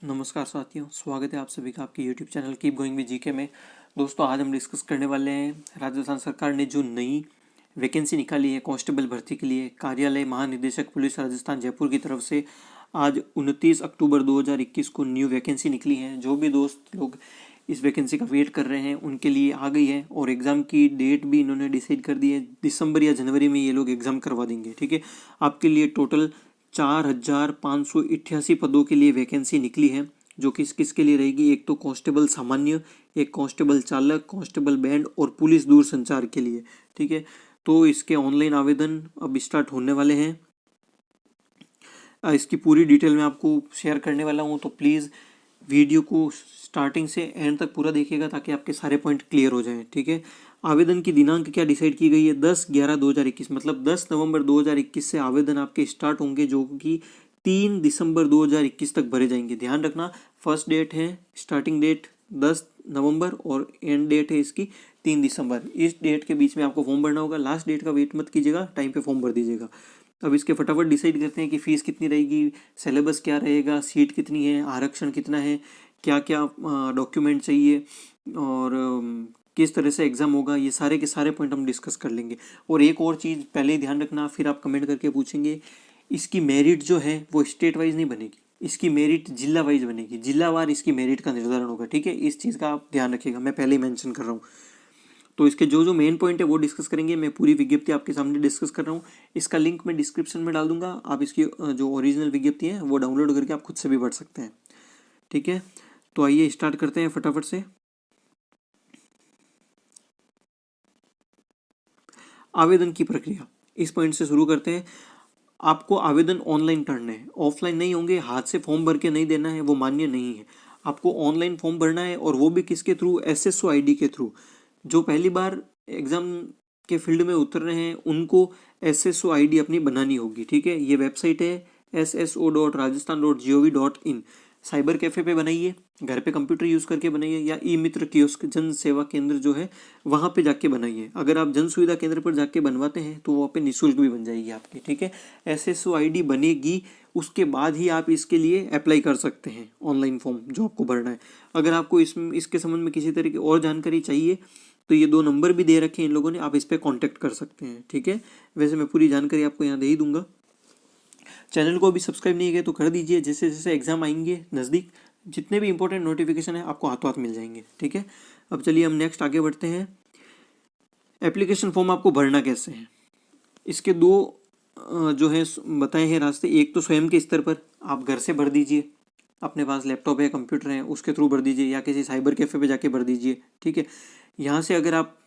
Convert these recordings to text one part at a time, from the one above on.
नमस्कार साथियों, स्वागत है आप सभी का आपके YouTube channel keep going with GK में। दोस्तों, आज हम डिस्कस करने वाले हैं राजस्थान सरकार ने जो नई वैकेंसी निकाली है कांस्टेबल भर्ती के लिए। कार्यालय महानिदेशक पुलिस राजस्थान जयपुर की तरफ से आज 29 अक्टूबर 2021 को न्यू वैकेंसी निकली है। जो भी दोस्त लोग इस वैकेंसी का वेट कर रहे हैं उनके लिए आ गई है और एग्ज़ाम की डेट भी इन्होंने डिसाइड कर दी है। दिसंबर या जनवरी में ये लोग एग्ज़ाम करवा देंगे। ठीक है, आपके लिए टोटल 4,588 पदों के लिए वैकेंसी निकली है, जो किस किस के लिए रहेगी। एक तो कांस्टेबल सामान्य, एक कांस्टेबल चालक, कांस्टेबल बैंड और पुलिस दूरसंचार के लिए। ठीक है, तो इसके ऑनलाइन आवेदन अब स्टार्ट होने वाले हैं। इसकी पूरी डिटेल मैं आपको शेयर करने वाला हूँ, तो प्लीज़ वीडियो को स्टार्टिंग से एंड तक पूरा देखिएगा ताकि आपके सारे पॉइंट क्लियर हो जाएं। ठीक है, आवेदन की दिनांक क्या डिसाइड की गई है, 10/11/2021, मतलब 10 नवंबर 2021 से आवेदन आपके स्टार्ट होंगे, जो कि 3 दिसंबर 2021 तक भरे जाएंगे। ध्यान रखना, फर्स्ट डेट है, स्टार्टिंग डेट 10 नवंबर और एंड डेट है इसकी 3 दिसंबर। इस डेट के बीच में आपको फॉर्म भरना होगा। लास्ट डेट का वेट मत कीजिएगा, टाइम पे फॉर्म भर दीजिएगा। अब इसके फटाफट डिसाइड करते हैं कि फ़ीस कितनी रहेगी, सिलेबस क्या रहेगा, सीट कितनी है, आरक्षण कितना है, क्या क्या डॉक्यूमेंट चाहिए और किस तरह से एग्ज़ाम होगा। ये सारे के सारे पॉइंट हम डिस्कस कर लेंगे। और एक और चीज़ पहले ही ध्यान रखना, फिर आप कमेंट करके पूछेंगे, इसकी मेरिट जो है वो स्टेट वाइज नहीं बनेगी, इसकी मेरिट जिला वाइज बनेगी। जिलावार इसकी मेरिट का निर्धारण होगा। ठीक है, इस चीज़ का आप ध्यान रखिएगा, मैं पहले ही मेंशन कर रहा हूँ। तो इसके जो जो मेन पॉइंट है वो डिस्कस करेंगे। मैं पूरी विज्ञप्ति आपके सामने डिस्कस कर रहा हूँ। इसका लिंक मैं डिस्क्रिप्शन में डाल दूंगा। आप इसकी जो ओरिजिनल विज्ञप्ति है वो डाउनलोड करके आप खुद से भी पढ़ सकते हैं। ठीक है, तो आइए स्टार्ट करते हैं फटाफट से। आवेदन की प्रक्रिया, इस पॉइंट से शुरू करते हैं। आपको आवेदन ऑनलाइन करने हैं, ऑफलाइन नहीं होंगे। हाथ से फॉर्म भर के नहीं देना है, वो मान्य नहीं है। आपको ऑनलाइन फॉर्म भरना है, और वो भी किसके थ्रू, SSO ID के थ्रू। जो पहली बार एग्ज़ाम के फील्ड में उतर रहे हैं उनको SSO ID अपनी बनानी होगी। ठीक है, ये वेबसाइट है sso.rajasthan.gov.in। साइबर कैफ़े पे बनाइए, घर पे कंप्यूटर यूज़ करके बनाइए, या ई मित्र कियोस्क जन सेवा केंद्र जो है वहाँ पे जाके बनाइए। अगर आप जन सुविधा केंद्र पर जाके बनवाते हैं तो वहाँ पे निःशुल्क भी बन जाएगी आपकी। ठीक है, SSO ID बनेगी, उसके बाद ही आप इसके लिए अप्लाई कर सकते हैं ऑनलाइन फॉर्म जो आपको भरना है। अगर आपको इसके संबंध में किसी तरह की और जानकारी चाहिए तो ये 2 नंबर भी दे रखे हैं इन लोगों ने, आप इस पर कॉन्टैक्ट कर सकते हैं। ठीक है, वैसे मैं पूरी जानकारी आपको यहाँ दे ही दूंगा। चैनल को अभी सब्सक्राइब नहीं किया तो कर दीजिए, जैसे जैसे एग्जाम आएंगे नज़दीक जितने भी इंपॉर्टेंट नोटिफिकेशन है आपको हाथों हाथ मिल जाएंगे। ठीक है, अब चलिए हम नेक्स्ट आगे बढ़ते हैं। एप्लीकेशन फॉर्म आपको भरना कैसे है, इसके 2 जो है बताए हैं रास्ते। एक तो स्वयं के स्तर पर आप घर से भर दीजिए, अपने पास लैपटॉप है, कंप्यूटर है, उसके थ्रू भर दीजिए, या किसी साइबर कैफ़े पे जाके भर दीजिए। ठीक है, यहाँ से अगर आप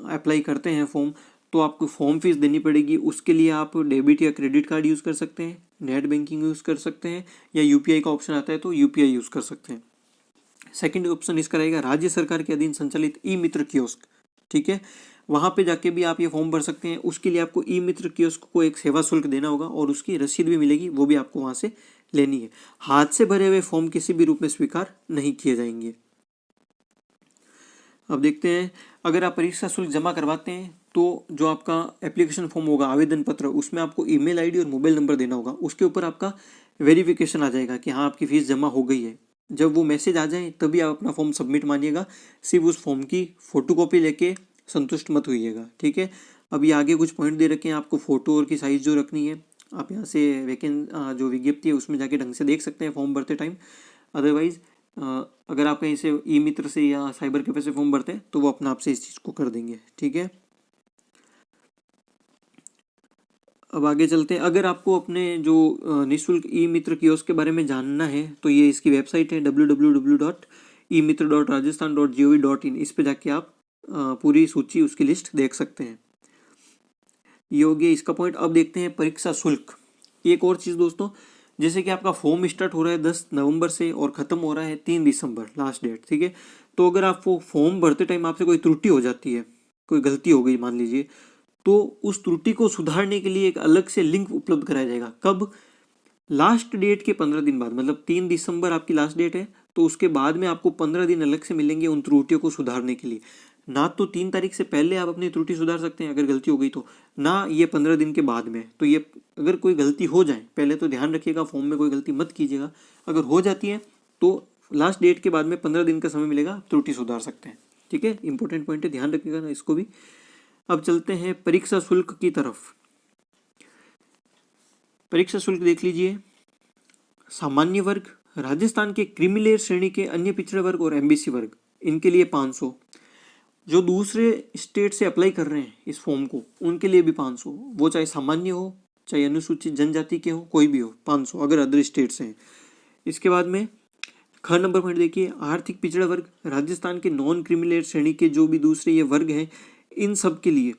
अप्लाई करते हैं फॉर्म तो आपको फॉर्म फीस देनी पड़ेगी। उसके लिए आप डेबिट या क्रेडिट कार्ड यूज़ कर सकते हैं, नेट बैंकिंग यूज़ कर सकते हैं, या UPI का ऑप्शन आता है तो UPI यूज़ कर सकते हैं। सेकंड ऑप्शन इसका रहेगा राज्य सरकार के अधीन संचालित ई मित्र कियोस्क। ठीक है, वहाँ पे जाके भी आप ये फॉर्म भर सकते हैं। उसके लिए आपको ई मित्र कियोस्क को एक सेवा शुल्क देना होगा और उसकी रसीद भी मिलेगी, वो भी आपको वहाँ से लेनी है। हाथ से भरे हुए फॉर्म किसी भी रूप में स्वीकार नहीं किए जाएंगे। अब देखते हैं, अगर आप परीक्षा शुल्क जमा करवाते हैं तो जो आपका एप्लीकेशन फॉर्म होगा, आवेदन पत्र, उसमें आपको ईमेल ID और मोबाइल नंबर देना होगा। उसके ऊपर आपका वेरिफिकेशन आ जाएगा कि हाँ आपकी फ़ीस जमा हो गई है। जब वो मैसेज आ जाए तभी आप अपना फॉर्म सबमिट मानिएगा, सिर्फ उस फॉर्म की फ़ोटोकॉपी लेके संतुष्ट मत होइएगा। ठीक है, अब ये आगे कुछ पॉइंट दे रखे हैं आपको, फ़ोटो और की साइज़ जो रखनी है आप यहाँ से जो विज्ञप्ति है उसमें जाके ढंग से देख सकते हैं फॉर्म भरते टाइम। अदरवाइज़ अगर आप कहीं से ई मित्र से या साइबर कैफे से फॉर्म भरते हैं तो वो अपना आपसे इस चीज़ को कर देंगे। ठीक है, अब आगे चलते हैं। अगर आपको अपने जो निःशुल्क ई मित्र कियोस्क के बारे में जानना है तो ये इसकी वेबसाइट है www.emitra.rajasthan.gov.in। इस पे जाके आप पूरी सूची, उसकी लिस्ट देख सकते हैं। ये हो गया इसका पॉइंट। अब देखते हैं परीक्षा शुल्क। एक और चीज़ दोस्तों, जैसे कि आपका फॉर्म स्टार्ट हो रहा है 10 नवंबर से और ख़त्म हो रहा है 3 दिसंबर लास्ट डेट। ठीक है, तो अगर आप वो फॉर्म भरते टाइम आपसे कोई त्रुटि हो जाती है, कोई गलती हो गई मान लीजिए, तो उस त्रुटि को सुधारने के लिए एक अलग से लिंक उपलब्ध कराया जाएगा। कब, लास्ट डेट के 15 दिन बाद, मतलब 3 दिसंबर आपकी लास्ट डेट है तो उसके बाद में आपको 15 दिन अलग से मिलेंगे उन त्रुटियों को सुधारने के लिए। ना तो 3 तारीख से पहले आप अपनी त्रुटि सुधार सकते हैं अगर गलती हो गई तो, ना ये 15 दिन के बाद में। तो ये अगर कोई गलती हो जाए, पहले तो ध्यान रखिएगा फॉर्म में कोई गलती मत कीजिएगा। अगर हो जाती है तो लास्ट डेट के बाद में 15 दिन का समय मिलेगा, त्रुटि सुधार सकते हैं। ठीक है, इंपॉर्टेंट पॉइंट है, ध्यान रखिएगा ना इसको भी। अब चलते हैं परीक्षा शुल्क की तरफ। परीक्षा शुल्क देख लीजिए। सामान्य वर्ग, राजस्थान के क्रीमी श्रेणी के अन्य पिछड़े वर्ग और एमबीसी वर्ग, इनके लिए 500। जो दूसरे स्टेट से अप्लाई कर रहे हैं इस फॉर्म को, उनके लिए भी 500, वो चाहे सामान्य हो चाहे अनुसूचित जनजाति के हो, कोई भी हो, 500 अगर अदर स्टेट से हैं। इसके बाद में ख नंबर पॉइंट देखिए, आर्थिक पिछड़ा वर्ग, राजस्थान के नॉन क्रीमी श्रेणी के जो भी दूसरे ये वर्ग हैं, इन सब के लिए,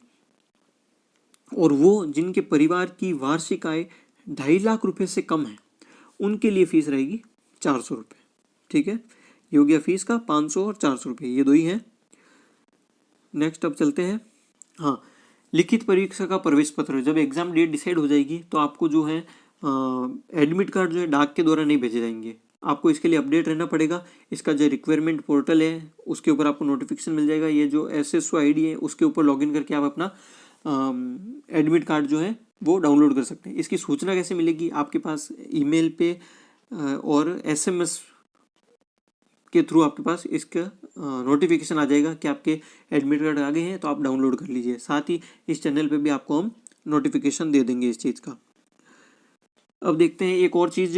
और वो जिनके परिवार की वार्षिक आय 2.5 लाख रुपए से कम है, उनके लिए फीस रहेगी 400 रुपये। ठीक है, ये हो गया फीस का 500 और 400 रुपये, ये दो ही हैं। नेक्स्ट अब चलते हैं, हाँ, लिखित परीक्षा का प्रवेश पत्र। जब एग्जाम डेट डिसाइड हो जाएगी तो आपको जो है एडमिट कार्ड जो है डाक के द्वारा नहीं भेजे जाएंगे, आपको इसके लिए अपडेट रहना पड़ेगा। इसका जो रिक्वायरमेंट पोर्टल है उसके ऊपर आपको नोटिफिकेशन मिल जाएगा। ये जो SSO ID है उसके ऊपर लॉगिन करके आप अपना एडमिट कार्ड जो है वो डाउनलोड कर सकते हैं। इसकी सूचना कैसे मिलेगी? आपके पास ईमेल पे और SMS के थ्रू आपके पास इसका नोटिफिकेशन आ जाएगा कि आपके एडमिट कार्ड आ गए हैं, तो आप डाउनलोड कर लीजिए। साथ ही इस चैनल पे भी आपको हम नोटिफिकेशन दे देंगे इस चीज़ का। अब देखते हैं एक और चीज़,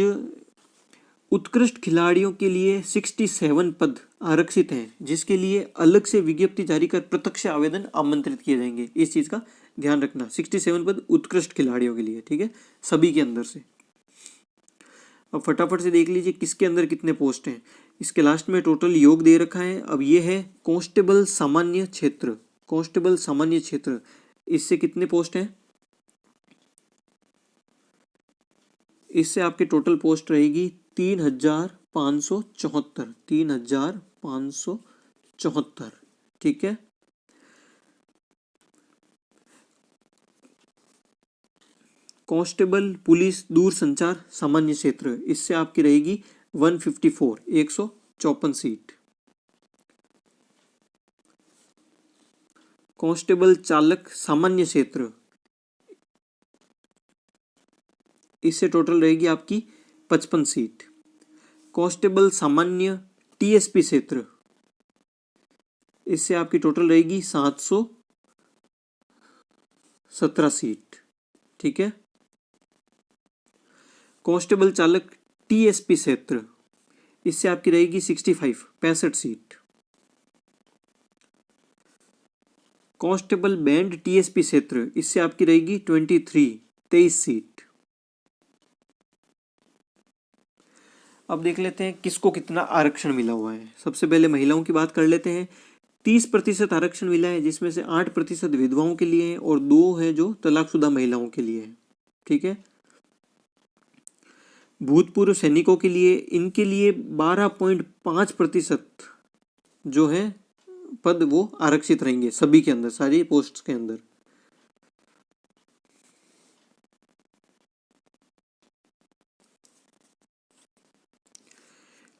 उत्कृष्ट खिलाड़ियों के लिए 67 पद आरक्षित हैं, जिसके लिए अलग से विज्ञप्ति जारी कर प्रत्यक्ष आवेदन आमंत्रित किए जाएंगे। इस चीज़ का ध्यान रखना, 67 पद उत्कृष्ट खिलाड़ियों के लिए। ठीक है, सभी के अंदर से। अब फटाफट से देख लीजिए किसके अंदर कितने पोस्ट हैं। इसके लास्ट में टोटल योग दे रखा है। अब ये है कांस्टेबल सामान्य क्षेत्र, कांस्टेबल सामान्य क्षेत्र, इससे कितने पोस्ट हैं? इससे आपके टोटल पोस्ट रहेगी 3574, 3574। ठीक है, कांस्टेबल पुलिस दूर संचार सामान्य क्षेत्र, इससे आपकी रहेगी 154, 154 सीट। कांस्टेबल चालक सामान्य क्षेत्र, इससे टोटल रहेगी आपकी 55 सीट। कांस्टेबल सामान्य TSP क्षेत्र, इससे आपकी टोटल रहेगी 717 सीट। ठीक है, कांस्टेबल चालक TSP क्षेत्र, इससे आपकी रहेगी 65 सीट। कांस्टेबल बैंड TSP क्षेत्र, इससे आपकी रहेगी 23 सीट। अब देख लेते हैं किसको कितना आरक्षण मिला हुआ है। सबसे पहले महिलाओं की बात कर लेते हैं। 30% आरक्षण मिला है, जिसमें से 8% विधवाओं के लिए है और 2 है जो तलाकशुदा महिलाओं के लिए है। ठीक है, भूतपूर्व सैनिकों के लिए, इनके लिए 12.5% जो है पद वो आरक्षित रहेंगे सभी के अंदर, सारी पोस्ट्स के अंदर।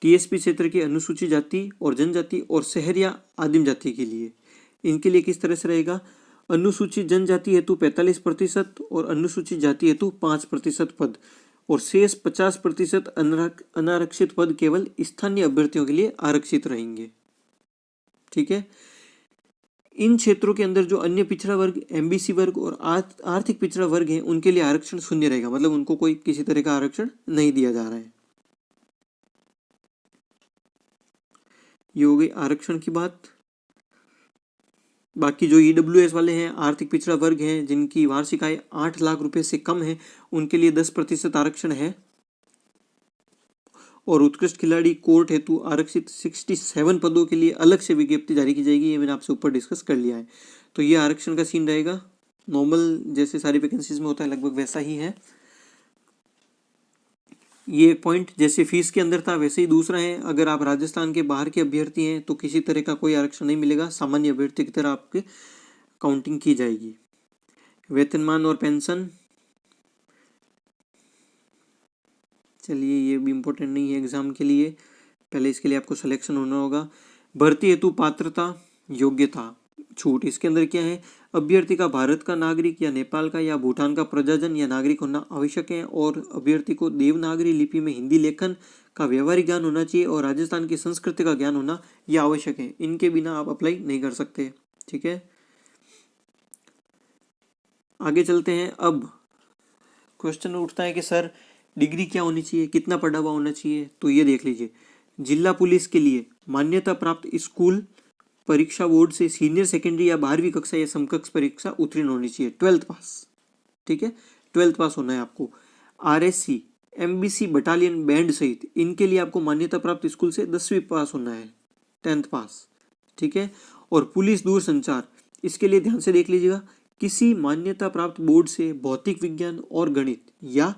TSP क्षेत्र की अनुसूचित जाति और जनजाति और शहर या आदिम जाति के लिए, इनके लिए किस तरह से रहेगा? अनुसूचित जनजाति हेतु 45% और अनुसूचित जाति हेतु 5% पद, और शेष 50% अनारक्षित पद केवल स्थानीय अभ्यर्थियों के लिए आरक्षित रहेंगे। ठीक है, इन क्षेत्रों के अंदर जो अन्य पिछड़ा वर्ग, MBC वर्ग और आर्थिक पिछड़ा वर्ग है, उनके लिए आरक्षण शून्य रहेगा, मतलब उनको कोई किसी तरह का आरक्षण नहीं दिया जा रहा है। ये हो गई आरक्षण की बात। बाकी जो EWS वाले हैं, आर्थिक पिछड़ा वर्ग हैं, जिनकी वार्षिक आय 8 लाख रुपए से कम है, उनके लिए 10% आरक्षण है। और उत्कृष्ट खिलाड़ी कोर्ट हेतु आरक्षित 67 पदों के लिए अलग से विज्ञप्ति जारी की जाएगी। ये मैंने आपसे ऊपर डिस्कस कर लिया है। तो ये आरक्षण का सीन रहेगा, नॉर्मल जैसे सारी वैकेंसीज में होता है लगभग वैसा ही है। ये पॉइंट जैसे फीस के अंदर था वैसे ही दूसरा है, अगर आप राजस्थान के बाहर के अभ्यर्थी हैं तो किसी तरह का कोई आरक्षण नहीं मिलेगा, सामान्य अभ्यर्थी की तरह आपकी काउंटिंग की जाएगी। वेतनमान और पेंशन, चलिए ये भी इम्पोर्टेंट नहीं है एग्जाम के लिए, पहले इसके लिए आपको सिलेक्शन होना होगा। भर्ती हेतु पात्रता योग्यता छूट, इसके अंदर क्या है? अभ्यर्थी का भारत का नागरिक या नेपाल का या भूटान का प्रजाजन या नागरिक होना आवश्यक है और अभ्यर्थी को देवनागरी लिपि में हिंदी लेखन का व्यवहारिक ज्ञान होना चाहिए और राजस्थान की संस्कृति का ज्ञान होना यह आवश्यक है। इनके बिना आप अप्लाई नहीं कर सकते। ठीक है, आगे चलते हैं। अब क्वेश्चन उठता है कि सर डिग्री क्या होनी चाहिए, कितना पढ़ा हुआ होना चाहिए। तो ये देख लीजिए, जिला पुलिस के लिए मान्यता प्राप्त स्कूल परीक्षा बोर्ड से सीनियर सेकेंडरी या 12वीं कक्षा या समकक्ष परीक्षा उत्तीर्ण होनी चाहिए, 12th पास। ठीक है, 12th पास होना है आपको। RSC, MBC बटालियन बैंड सहित इनके लिए आपको मान्यता प्राप्त स्कूल से 10वीं पास होना है, 10th पास। ठीक है, और पुलिस दूरसंचार, इसके लिए ध्यान से देख लीजिएगा, किसी मान्यता प्राप्त बोर्ड से भौतिक विज्ञान और गणित या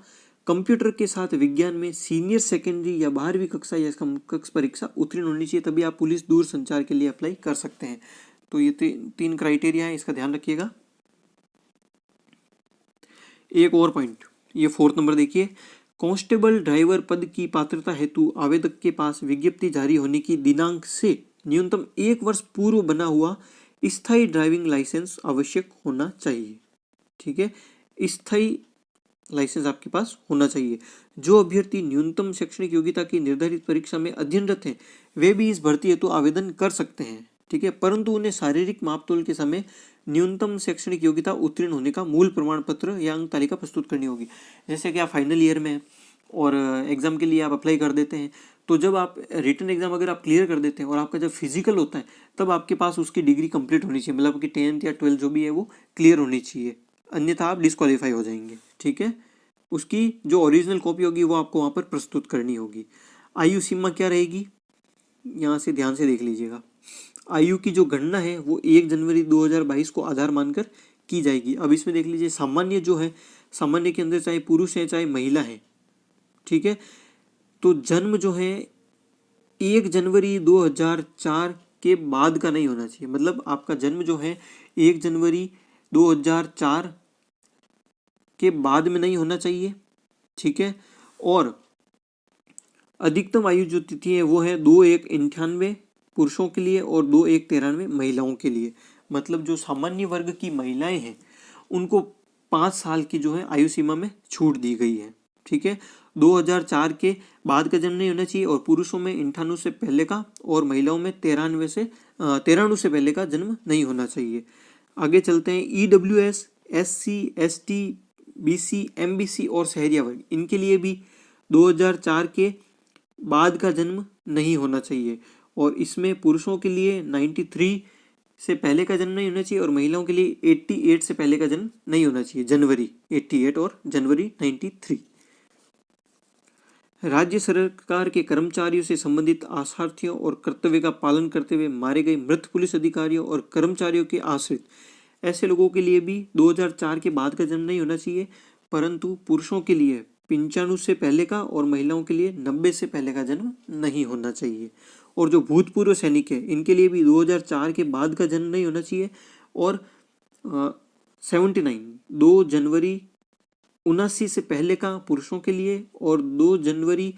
कंप्यूटर के साथ विज्ञान में सीनियर सेकेंडरी या 12वीं कक्षा या समकक्ष परीक्षा उत्तीर्ण होनी चाहिए, तभी आप पुलिस दूरसंचार के लिए अप्लाई कर सकते हैं। तो ये तीन क्राइटेरिया है, इसका ध्यान रखिएगा। एक और पॉइंट, ये 4th नंबर देखिए, कांस्टेबल ड्राइवर पद की पात्रता हेतु आवेदक के पास विज्ञप्ति जारी होने की दिनांक से न्यूनतम 1 वर्ष पूर्व बना हुआ स्थायी ड्राइविंग लाइसेंस आवश्यक होना चाहिए। ठीक है, स्थायी लाइसेंस आपके पास होना चाहिए। जो अभ्यर्थी न्यूनतम शैक्षणिक योग्यता की निर्धारित परीक्षा में अध्ययनरत हैं वे भी इस भर्ती हेतु आवेदन कर सकते हैं। ठीक है, परंतु उन्हें शारीरिक मापतोल के समय न्यूनतम शैक्षणिक योग्यता उत्तीर्ण होने का मूल प्रमाण पत्र या अंक तालिका प्रस्तुत करनी होगी। जैसे कि आप फाइनल ईयर में और एग्जाम के लिए आप अप्लाई कर देते हैं, तो जब आप रिटन एग्जाम अगर आप क्लियर कर देते हैं और आपका जब फिजिकल होता है तब आपके पास उसकी डिग्री कंप्लीट होनी चाहिए, मतलब आपकी 10th या 12th जो भी है वो क्लियर होनी चाहिए, अन्यथा आप डिस्क्वालीफाई हो जाएंगे। ठीक है, उसकी जो ओरिजिनल कॉपी होगी वो आपको वहाँ पर प्रस्तुत करनी होगी। आयु सीमा क्या रहेगी, यहाँ से ध्यान से देख लीजिएगा। आयु की जो गणना है वो 1 जनवरी 2022 को आधार मानकर की जाएगी। अब इसमें देख लीजिए, सामान्य जो है, सामान्य के अंदर चाहे पुरुष है चाहे महिला है, ठीक है, तो जन्म जो है 1 जनवरी 2004 के बाद का नहीं होना चाहिए। मतलब आपका जन्म जो है 1 जनवरी 2004 के बाद में नहीं होना चाहिए। ठीक है, और अधिकतम आयु जो तिथि है वो है 2/1/98 पुरुषों के लिए और 2/1/93 महिलाओं के लिए। मतलब जो सामान्य वर्ग की महिलाएं हैं उनको 5 साल की जो है आयु सीमा में छूट दी गई है। ठीक है, 2004 के बाद का जन्म नहीं होना चाहिए और पुरुषों में 98 से पहले का और महिलाओं में 93 से पहले का जन्म नहीं होना चाहिए। आगे चलते हैं। EWS, SC, ST, BC, MBC और शहरिया वर्ग, इनके लिए भी 2004 के बाद का जन्म नहीं होना चाहिए और इसमें पुरुषों के लिए 93 से पहले का जन्म नहीं होना चाहिए और महिलाओं के लिए 88 से पहले का जन्म नहीं होना चाहिए, जनवरी 88 और जनवरी 93। राज्य सरकार के कर्मचारियों से संबंधित आशार्थियों और कर्तव्य का पालन करते हुए मारे गए मृत पुलिस अधिकारियों और कर्मचारियों के आश्रित ऐसे लोगों के लिए भी 2004 के बाद का जन्म नहीं होना चाहिए, परंतु पुरुषों के लिए 95 से पहले का और महिलाओं के लिए 90 से पहले का जन्म नहीं होना चाहिए। और जो भूतपूर्व सैनिक है इनके लिए भी 2004 के बाद का जन्म नहीं होना चाहिए और 2 जनवरी 79 से पहले का पुरुषों के लिए और 2 जनवरी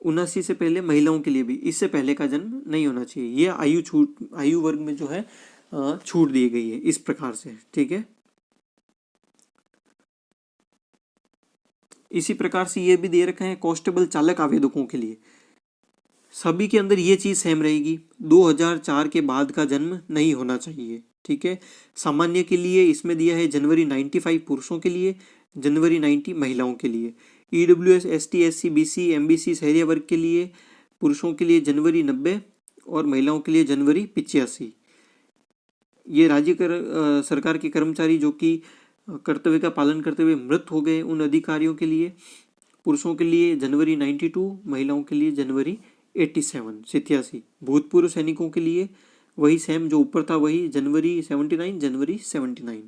79 से पहले महिलाओं के लिए भी इससे पहले का जन्म नहीं होना चाहिए। ये आयु वर्ग में जो है छूट दी गई है इस प्रकार से। ठीक है, इसी प्रकार से ये भी दे रखा है कांस्टेबल चालक आवेदकों के लिए सभी के अंदर ये चीज सेम रहेगी, 2004 के बाद का जन्म नहीं होना चाहिए। ठीक है, सामान्य के लिए इसमें दिया है जनवरी 95 पुरुषों के लिए, जनवरी 90 महिलाओं के लिए। EWS, ST, SC, BC, MBC शहरिया वर्ग के लिए पुरुषों के लिए जनवरी 90 और महिलाओं के लिए जनवरी 85। ये राज्य सरकार के कर्मचारी जो कि कर्तव्य का पालन करते हुए मृत हो गए उन अधिकारियों के लिए पुरुषों के लिए जनवरी 92, महिलाओं के लिए जनवरी 87। भूतपूर्व सैनिकों के लिए वही सेम जो ऊपर था वही जनवरी 79, जनवरी 79।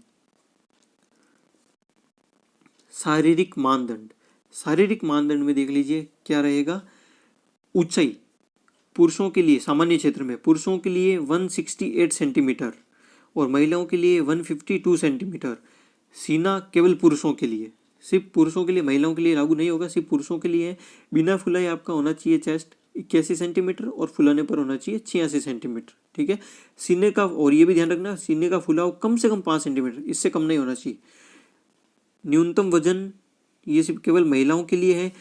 शारीरिक मानदंड, शारीरिक मानदंड में देख लीजिए क्या रहेगा। ऊंचाई पुरुषों के लिए सामान्य क्षेत्र में पुरुषों के लिए 168 सेंटीमीटर और महिलाओं के लिए 152 सेंटीमीटर। सीना केवल पुरुषों के लिए, सिर्फ पुरुषों के लिए, महिलाओं के लिए लागू नहीं होगा, सिर्फ पुरुषों के लिए है। बिना फुलाई आपका होना चाहिए चेस्ट 81 सेंटीमीटर और फुलाने पर होना चाहिए 86 सेंटीमीटर। ठीक है, सीने का, और ये भी ध्यान रखना, सीने का फुलाव कम से कम 5 सेंटीमीटर, इससे कम नहीं होना चाहिए। न्यूनतम वजन, ये सिर्फ केवल महिलाओं के लिए है,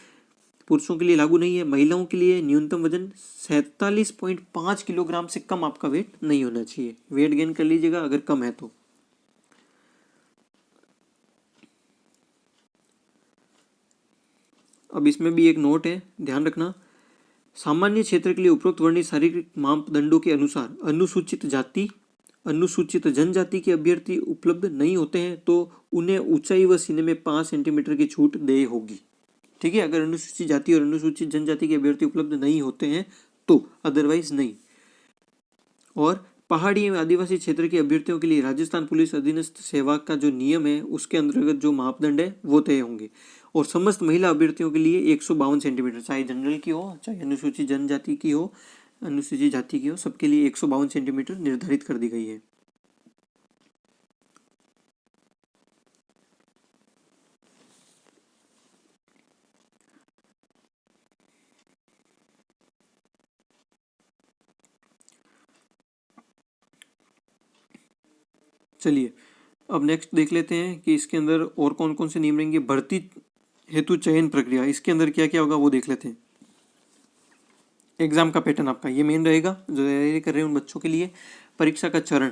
पुरुषों के लिए लागू नहीं है। महिलाओं के लिए न्यूनतम वजन 47.5 किलोग्राम से कम आपका वेट नहीं होना चाहिए। वेट गेन कर लीजिएगा अगर कम है तो। अब इसमें भी एक नोट है, ध्यान रखना, सामान्य क्षेत्र के लिए उपरोक्त वर्णित शारीरिक मापदंडों के अनुसार अनुसूचित जाति, अनुसूचित जनजाति के अभ्यर्थी उपलब्ध नहीं होते हैं तो उन्हें ऊंचाई व सीने में 5 सेंटीमीटर की छूट दे होगी। ठीक है, अगर अनुसूचित जाति और अनुसूचित जनजाति के अभ्यर्थी उपलब्ध नहीं होते हैं तो, अदरवाइज नहीं। और पहाड़ी एवं आदिवासी क्षेत्र के अभ्यर्थियों के लिए राजस्थान पुलिस अधीनस्थ सेवा का जो नियम है उसके अंतर्गत जो मापदंड है वो तय होंगे। और समस्त महिला अभ्यर्थियों के लिए 152 सेंटीमीटर, चाहे जनरल की हो, चाहे अनुसूचित जनजाति की हो, अनुसूचित जाति की हो, सबके लिए 152 सेंटीमीटर निर्धारित कर दी गई है। चलिए अब नेक्स्ट देख लेते हैं कि इसके अंदर और कौन कौन से नियम रहेंगे। भर्ती हेतु चयन प्रक्रिया, इसके अंदर क्या क्या होगा वो देख लेते हैं। एग्जाम का पैटर्न आपका ये मेन रहेगा जो तैयारी कर रहे हैं उन बच्चों के लिए। परीक्षा का चरण,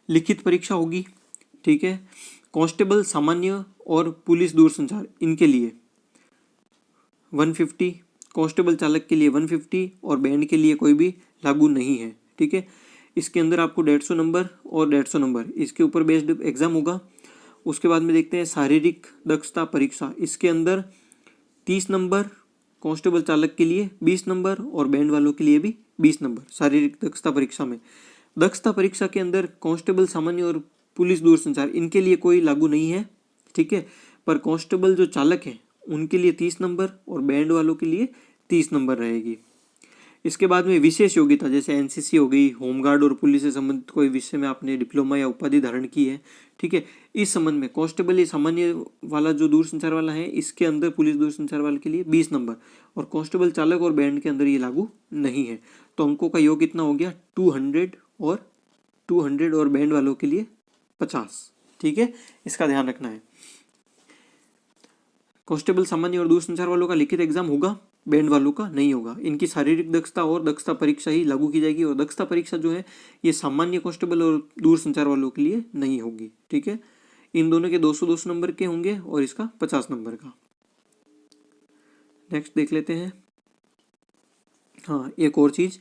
लिखित परीक्षा होगी। ठीक है, कांस्टेबल सामान्य और पुलिस दूरसंचार इनके लिए 150, कांस्टेबल चालक के लिए 150 और बैंड के लिए कोई भी लागू नहीं है। ठीक है, इसके अंदर आपको 150 नंबर और 150 नंबर इसके ऊपर बेस्ड एग्जाम होगा। उसके बाद में देखते हैं शारीरिक दक्षता परीक्षा, इसके अंदर 30 नंबर, कांस्टेबल चालक के लिए 20 नंबर और बैंड वालों के लिए भी 20 नंबर शारीरिक दक्षता परीक्षा में। दक्षता परीक्षा के अंदर कांस्टेबल सामान्य और पुलिस दूरसंचार इनके लिए कोई लागू नहीं है। ठीक है, पर कांस्टेबल जो चालक हैं उनके लिए 30 नंबर और बैंड वालों के लिए 30 नंबर रहेगी। इसके बाद में विशेष योग्यता, जैसे एनसीसी हो गई, होमगार्ड और पुलिस से संबंधित कोई विषय में आपने डिप्लोमा या उपाधि धारण की है। ठीक है, इस संबंध में कांस्टेबल ये सामान्य वाला जो दूरसंचार वाला है इसके अंदर पुलिस दूरसंचार वाले के लिए 20 नंबर और कांस्टेबल चालक और बैंड के अंदर ये लागू नहीं है। तो अंकों का योग कितना हो गया 200 और बैंड वालों के लिए 50। ठीक है, इसका ध्यान रखना है। कांस्टेबल सामान्य और दूरसंचार वालों का लिखित एग्जाम होगा, बैंड वालों का नहीं होगा। इनकी शारीरिक दक्षता और दक्षता परीक्षा ही लागू की जाएगी और दक्षता परीक्षा जो है ये सामान्य कांस्टेबल और दूरसंचार वालों के लिए नहीं होगी। ठीक है, इन दोनों के 200 नंबर के होंगे और इसका 50 नंबर का। नेक्स्ट देख लेते हैं। हाँ, एक और चीज,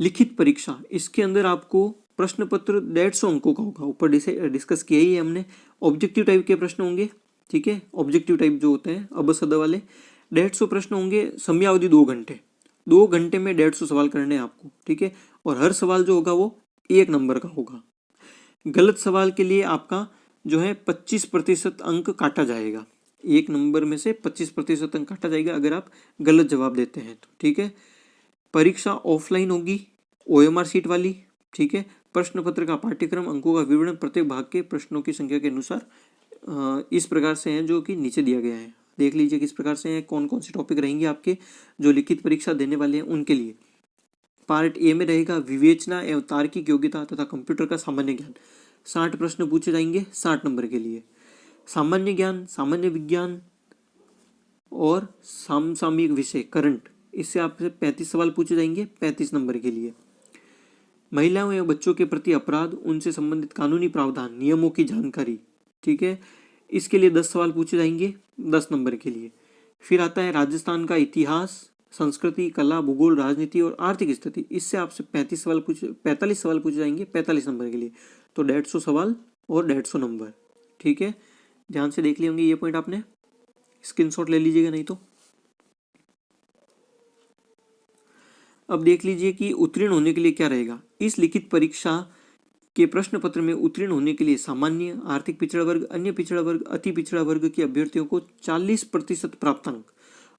लिखित परीक्षा, इसके अंदर आपको प्रश्न पत्र 150 अंकों का होगा, ऊपर डिस्कस किया ही है हमने। ऑब्जेक्टिव टाइप के प्रश्न होंगे। ठीक है, ऑब्जेक्टिव टाइप जो होते हैं अबसद वाले 150 प्रश्न होंगे। समयावधि 2 घंटे, 2 घंटे में 150 सवाल करने हैं आपको। ठीक है, और हर सवाल जो होगा वो 1 नंबर का होगा। गलत सवाल के लिए आपका जो है 25% अंक काटा जाएगा। 1 नंबर में से 25% अंक काटा जाएगा अगर आप गलत जवाब देते हैं तो। ठीक है, परीक्षा ऑफलाइन होगी, OMR सीट वाली। ठीक है, प्रश्न पत्र का पाठ्यक्रम, अंकों का विवरण प्रत्येक भाग के प्रश्नों की संख्या के अनुसार इस प्रकार से हैं जो कि नीचे दिया गया है। देख लीजिए किस प्रकार से हैं, कौन कौन से टॉपिक रहेंगे आपके जो लिखित परीक्षा देने वाले हैं उनके लिए। पार्ट ए में रहेगा विवेचना एवं तार्किक योग्यता तथा कंप्यूटर का सामान्य ज्ञान। 60 प्रश्न पूछे जाएंगे 60 नंबर के लिए। सामान्य ज्ञान, सामान्य विज्ञान और समसामयिक विषय करंट, इससे आपसे 35 सवाल पूछे जाएंगे 35 नंबर के लिए। महिलाओं एवं बच्चों के प्रति अपराध, उनसे संबंधित कानूनी प्रावधान, नियमों की जानकारी। ठीक है, इसके लिए 10 सवाल पूछे जाएंगे 10 नंबर के लिए। फिर आता है राजस्थान का इतिहास, संस्कृति, कला, भूगोल, राजनीति और आर्थिक स्थिति, इससे आपसे 45 सवाल पूछे जाएंगे 45 नंबर के लिए। तो 150 सवाल और 150 नंबर। ठीक है, ध्यान से देख लिए होंगे ये पॉइंट, आपने स्क्रीनशॉट ले लीजिएगा नहीं तो। अब देख लीजिए कि उत्तीर्ण होने के लिए क्या रहेगा। इस लिखित परीक्षा के प्रश्न पत्र में उत्तीर्ण होने के लिए सामान्य, आर्थिक पिछड़ा वर्ग, अन्य पिछड़ा वर्ग, अति पिछड़ा वर्ग के अभ्यर्थियों को 40% प्राप्तांक,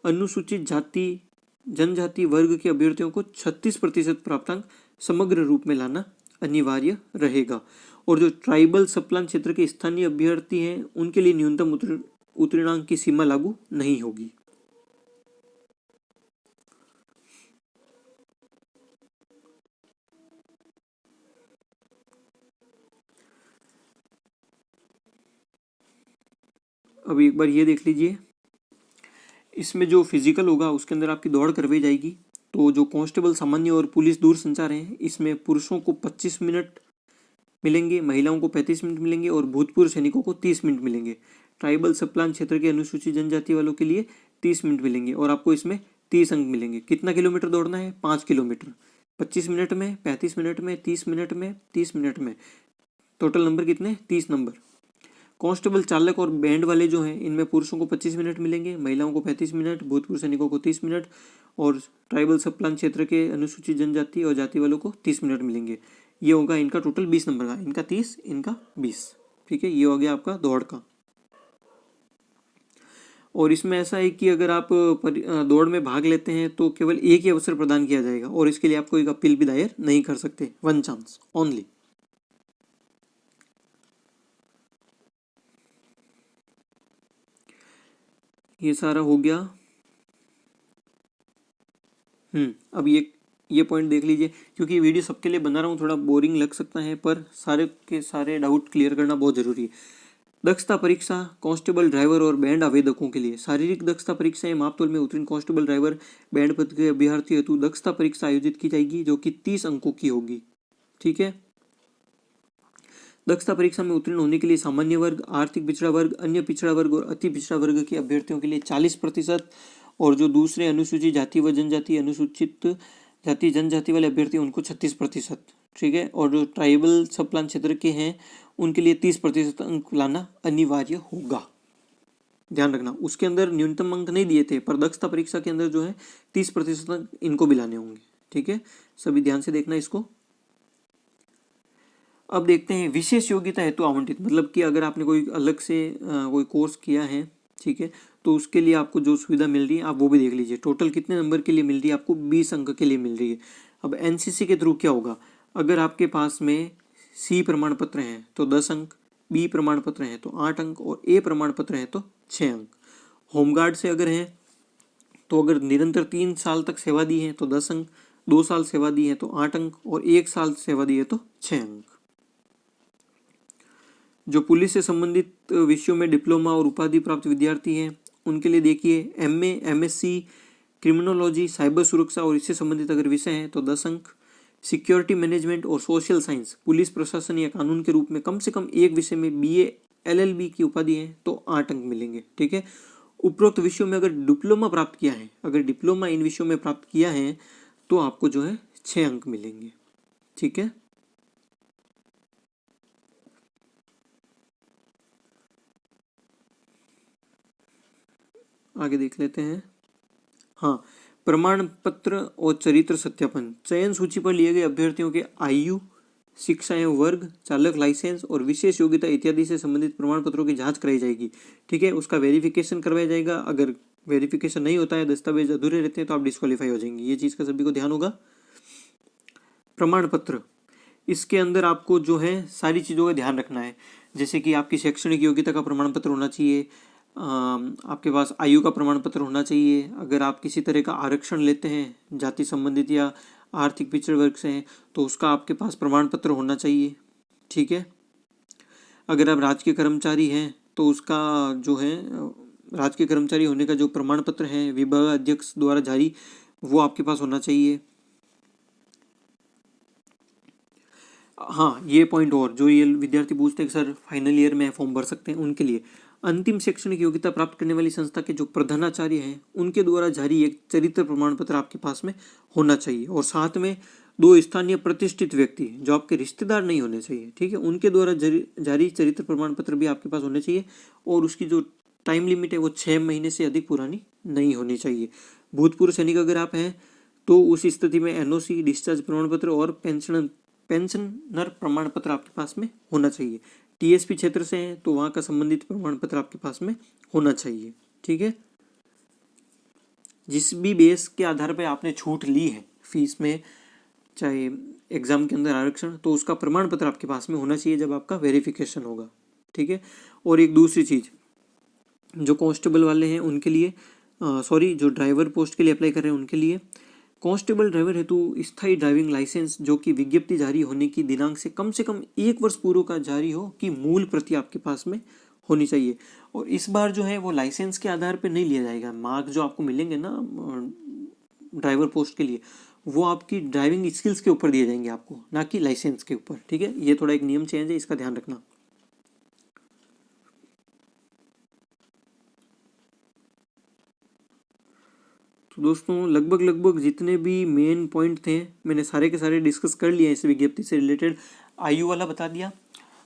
अनुसूचित जाति जनजाति वर्ग के अभ्यर्थियों को 36% प्राप्तांक समग्र रूप में लाना अनिवार्य रहेगा। और जो ट्राइबल सप्लान क्षेत्र के स्थानीय अभ्यर्थी हैं उनके लिए न्यूनतम उत्तीर्णांक की सीमा लागू नहीं होगी। अभी एक बार ये देख लीजिए, इसमें जो फिजिकल होगा उसके अंदर आपकी दौड़ करवाई जाएगी। तो जो कांस्टेबल सामान्य और पुलिस दूर संचार हैं, इसमें पुरुषों को 25 मिनट मिलेंगे, महिलाओं को 35 मिनट मिलेंगे और भूतपूर्व सैनिकों को 30 मिनट मिलेंगे। ट्राइबल सबप्लान क्षेत्र के अनुसूचित जनजाति वालों के लिए 30 मिनट मिलेंगे और आपको इसमें 30 अंक मिलेंगे। कितना किलोमीटर दौड़ना है? 5 किलोमीटर, 25 मिनट में, 35 मिनट में, 30 मिनट में, 30 मिनट में, टोटल नंबर कितने? 30 नंबर। कांस्टेबल चालक और बैंड वाले जो हैं, इनमें पुरुषों को 25 मिनट मिलेंगे, महिलाओं को 35 मिनट, भूतपूर्व सैनिकों को 30 मिनट और ट्राइबल सबप्लान क्षेत्र के अनुसूचित जनजाति और जाति वालों को 30 मिनट मिलेंगे। ये होगा इनका टोटल 20 नंबर का, इनका 30, इनका 20। ठीक है, ये हो गया आपका दौड़ का। और इसमें ऐसा है कि अगर आप दौड़ में भाग लेते हैं तो केवल एक ही अवसर प्रदान किया जाएगा और इसके लिए आप कोई अपील भी दायर नहीं कर सकते। 1 चांस ओनली। ये सारा हो गया। अब ये पॉइंट देख लीजिए, क्योंकि ये वीडियो सबके लिए बना रहा हूँ, थोड़ा बोरिंग लग सकता है पर सारे के सारे डाउट क्लियर करना बहुत जरूरी है। दक्षता परीक्षा कांस्टेबल, ड्राइवर और बैंड आवेदकों के लिए। शारीरिक दक्षता परीक्षाएं मापतौल में उत्तीर्ण कांस्टेबल, ड्राइवर, बैंड पद के अभ्यर्थी हेतु दक्षता परीक्षा आयोजित की जाएगी जो कि 30 अंकों की होगी। ठीक है। दक्षता परीक्षा में उत्तीर्ण होने के लिए सामान्य वर्ग, आर्थिक पिछड़ा वर्ग, अन्य पिछड़ा वर्ग और अति पिछड़ा वर्ग के अभ्यर्थियों के लिए 40% और जो दूसरे अनुसूचित जाति व जनजाति, अनुसूचित जाति जनजाति वाले अभ्यर्थी उनको 36%। ठीक है। और जो ट्राइबल सबप्लान क्षेत्र के हैं उनके लिए 30% अंक लाना अनिवार्य होगा। ध्यान रखना, उसके अंदर न्यूनतम अंक नहीं दिए थे पर दक्षता परीक्षा के अंदर जो है 30% अंक इनको भी लाने होंगे। ठीक है, सभी ध्यान से देखना इसको। अब देखते हैं विशेष योग्यता हेतु आवंटित, मतलब कि अगर आपने कोई अलग से कोई कोर्स किया है, ठीक है, तो उसके लिए आपको जो सुविधा मिल रही है आप वो भी देख लीजिए। टोटल कितने नंबर के लिए मिल रही है? आपको 20 अंक के लिए मिल रही है। अब एनसीसी के थ्रू क्या होगा? अगर आपके पास में सी प्रमाण पत्र हैं तो 10 अंक, बी प्रमाण पत्र हैं तो 8 अंक और ए प्रमाण पत्र हैं तो 6 अंक। होमगार्ड से अगर हैं तो अगर निरंतर 3 साल तक सेवा दी है तो 10 अंक, 2 साल सेवा दी है तो 8 अंक और 1 साल सेवा दी है तो 6 अंक। जो पुलिस से संबंधित विषयों में डिप्लोमा और उपाधि प्राप्त विद्यार्थी हैं उनके लिए देखिए एमए, एमएससी, क्रिमिनोलॉजी, साइबर सुरक्षा और इससे संबंधित अगर विषय हैं तो 10 अंक। सिक्योरिटी मैनेजमेंट और सोशल साइंस, पुलिस प्रशासन या कानून के रूप में कम से कम एक विषय में बीए, एलएलबी की उपाधि है तो 8 अंक मिलेंगे। ठीक है। उपरोक्त विषयों में अगर डिप्लोमा प्राप्त किया है, अगर डिप्लोमा इन विषयों में प्राप्त किया है तो आपको जो है 6 अंक मिलेंगे। ठीक है। आगे देख लेते हैं। हाँ, प्रमाण पत्र और चरित्र सत्यापन। चयन सूची पर लिए गए अभ्यर्थियों के आयु, शिक्षा एवं वर्ग, चालक लाइसेंस और विशेष योग्यता इत्यादि से संबंधित प्रमाण पत्रों की जांच कराई जाएगी। ठीक है, उसका वेरिफिकेशन करवाया जाएगा। अगर वेरिफिकेशन नहीं होता है, दस्तावेज अधूरे रहते हैं तो आप डिस्क्वालीफाई हो जाएंगे। ये चीज़ का सभी को ध्यान होगा। प्रमाण पत्र, इसके अंदर आपको जो है सारी चीज़ों का ध्यान रखना है, जैसे कि आपकी शैक्षणिक योग्यता का प्रमाण पत्र होना चाहिए, आपके पास आयु का प्रमाण पत्र होना चाहिए। अगर आप किसी तरह का आरक्षण लेते हैं जाति संबंधित या आर्थिक पिछड़े वर्ग से हैं तो उसका आपके पास प्रमाण पत्र होना चाहिए। ठीक है। अगर आप राजकीय कर्मचारी हैं तो उसका जो है राजकीय कर्मचारी होने का जो प्रमाण पत्र है विभाग अध्यक्ष द्वारा जारी, वो आपके पास होना चाहिए। हाँ, ये पॉइंट और जो ये विद्यार्थी पूछते हैं कि सर फाइनल ईयर में फॉर्म भर सकते हैं, उनके लिए अंतिम शैक्षणिक योग्यता प्राप्त करने वाली संस्था के जो प्रधानाचार्य हैं उनके द्वारा जारी एक चरित्र प्रमाण पत्र आपके पास में होना चाहिए और साथ में 2 स्थानीय प्रतिष्ठित व्यक्ति जो आपके रिश्तेदार नहीं होने चाहिए। ठीक है, उनके द्वारा जारी चरित्र प्रमाण पत्र भी आपके पास होने चाहिए और उसकी जो टाइम लिमिट है वो 6 महीने से अधिक पुरानी नहीं होनी चाहिए। भूतपूर्व सैनिक अगर आप हैं तो उस स्थिति में एनओसी, डिस्चार्ज प्रमाण पत्र और पेंशनर प्रमाण पत्र आपके पास में होना चाहिए। टीएसपी क्षेत्र से हैं तो वहाँ का संबंधित प्रमाण पत्र आपके पास में होना चाहिए। ठीक है। जिस भी बेस के आधार पर आपने छूट ली है फीस में, चाहे एग्जाम के अंदर आरक्षण, तो उसका प्रमाण पत्र आपके पास में होना चाहिए जब आपका वेरिफिकेशन होगा। ठीक है। और एक दूसरी चीज़, जो कांस्टेबल वाले हैं उनके लिए जो ड्राइवर पोस्ट के लिए अप्लाई कर रहे हैं उनके लिए कांस्टेबल ड्राइवर हेतु स्थायी ड्राइविंग लाइसेंस जो कि विज्ञप्ति जारी होने की दिनांक से कम 1 वर्ष पूर्व का जारी हो की मूल प्रति आपके पास में होनी चाहिए। और इस बार जो है वो लाइसेंस के आधार पे नहीं लिया जाएगा। मार्क जो आपको मिलेंगे ना ड्राइवर पोस्ट के लिए, वो आपकी ड्राइविंग स्किल्स के ऊपर दिए जाएंगे आपको, ना कि लाइसेंस के ऊपर। ठीक है, ये थोड़ा एक नियम चेंज है, इसका ध्यान रखना। तो दोस्तों लगभग जितने भी मेन पॉइंट थे मैंने सारे के सारे डिस्कस कर लिए इस विज्ञप्ति से रिलेटेड। आयु वाला बता दिया,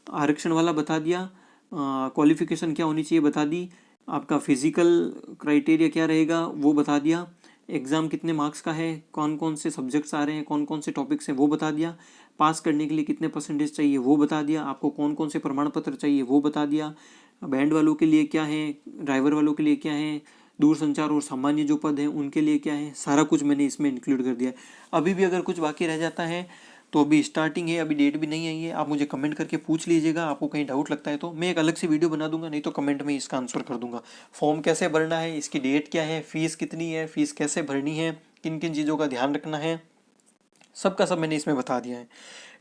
आरक्षण वाला बता दिया, क्वालिफिकेशन क्या होनी चाहिए बता दी, आपका फिजिकल क्राइटेरिया क्या रहेगा वो बता दिया, एग्ज़ाम कितने मार्क्स का है, कौन कौन से सब्जेक्ट्स आ रहे हैं, कौन कौन से टॉपिक्स हैं वो बता दिया, पास करने के लिए कितने परसेंटेज चाहिए वो बता दिया, आपको कौन कौन से प्रमाण पत्र चाहिए वो बता दिया, बैंड वालों के लिए क्या है, ड्राइवर वालों के लिए क्या है, दूरसंचार और सामान्य जो पद हैं उनके लिए क्या है, सारा कुछ मैंने इसमें इंक्लूड कर दिया है। अभी भी अगर कुछ बाकी रह जाता है तो अभी स्टार्टिंग है, अभी डेट भी नहीं आई है, आप मुझे कमेंट करके पूछ लीजिएगा। आपको कहीं डाउट लगता है तो मैं एक अलग से वीडियो बना दूंगा, नहीं तो कमेंट में इसका आंसर कर दूंगा। फॉर्म कैसे भरना है, इसकी डेट क्या है, फीस कितनी है, फीस कैसे भरनी है, किन किन चीज़ों का ध्यान रखना है, सबका सब मैंने इसमें बता दिया है।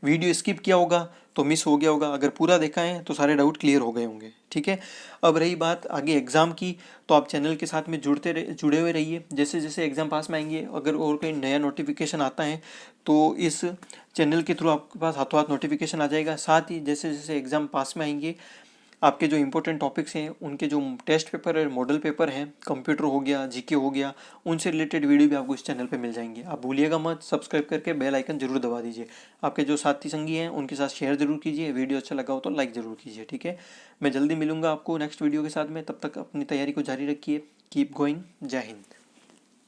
वीडियो स्किप किया होगा तो मिस हो गया होगा, अगर पूरा देखा है तो सारे डाउट क्लियर हो गए होंगे। ठीक है, अब रही बात आगे एग्ज़ाम की, तो आप चैनल के साथ में जुड़े हुए रहिए। जैसे जैसे एग्ज़ाम पास में आएंगे, अगर और कोई नया नोटिफिकेशन आता है तो इस चैनल के थ्रू आपके पास हाथों हाथ नोटिफिकेशन आ जाएगा। साथ ही जैसे जैसे एग्ज़ाम पास में आएंगे, आपके जो इंपॉर्टेंट टॉपिक्स हैं उनके जो टेस्ट पेपर और मॉडल पेपर हैं, कंप्यूटर हो गया, जीके हो गया, उनसे रिलेटेड वीडियो भी आपको इस चैनल पे मिल जाएंगे। आप भूलिएगा मत, सब्सक्राइब करके बेल आइकन जरूर दबा दीजिए। आपके जो साथी संगी हैं उनके साथ शेयर जरूर कीजिए, वीडियो अच्छा लगा हो तो लाइक ज़रूर कीजिए। ठीक है, मैं जल्दी मिलूंगा आपको नेक्स्ट वीडियो के साथ में, तब तक अपनी तैयारी को जारी रखिए। Keep going. जय हिंद।